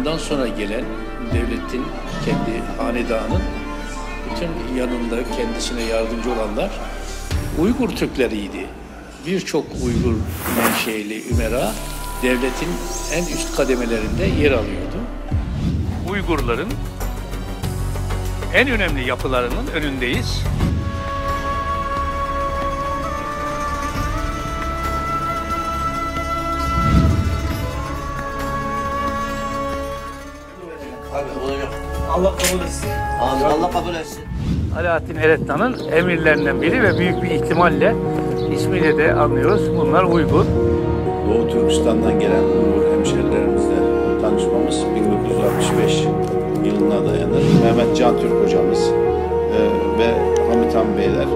ondan sonra gelen devletin, kendi hanedanın bütün yanında kendisine yardımcı olanlar Uygur Türkleriydi. Birçok Uygur menşeli ümera devletin en üst kademelerinde yer alıyordu. Uygurların en önemli yapılarının önündeyiz. Allah kabul etsin. Allah kabul etsin. Alaaddin Eretnan'ın emirlerinden biri ve büyük bir ihtimalle ismiyle de anlıyoruz. Bunlar Uygur. Doğu Türkistan'dan gelen Uygur hemşerilerimizle tanışmamız 1965 yılına dayanır. Mehmet Can Türk hocamız ve Hamit Han Beyler.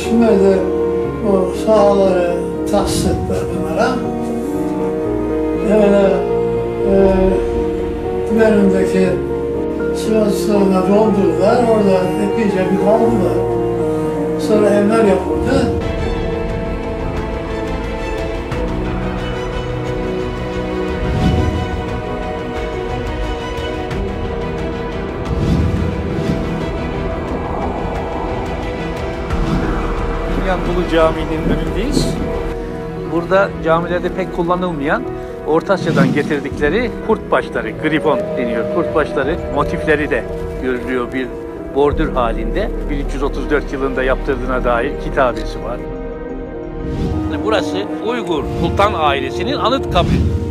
Şimdi de o sahaları tahsis ettiler bunlara. Önümdeki sıvasına doldurdular, orada epeyce bir kaldılar. Sonra evler yapıldı. Bulu Camii'nin önündeyiz. Burada camilerde pek kullanılmayan Orta Asya'dan getirdikleri kurt başları, grifon deniyor. Kurt başları motifleri de görülüyor bir bordür halinde. 1334 yılında yaptırdığına dair kitabesi var. Burası Uygur Sultan ailesinin anıt kabri.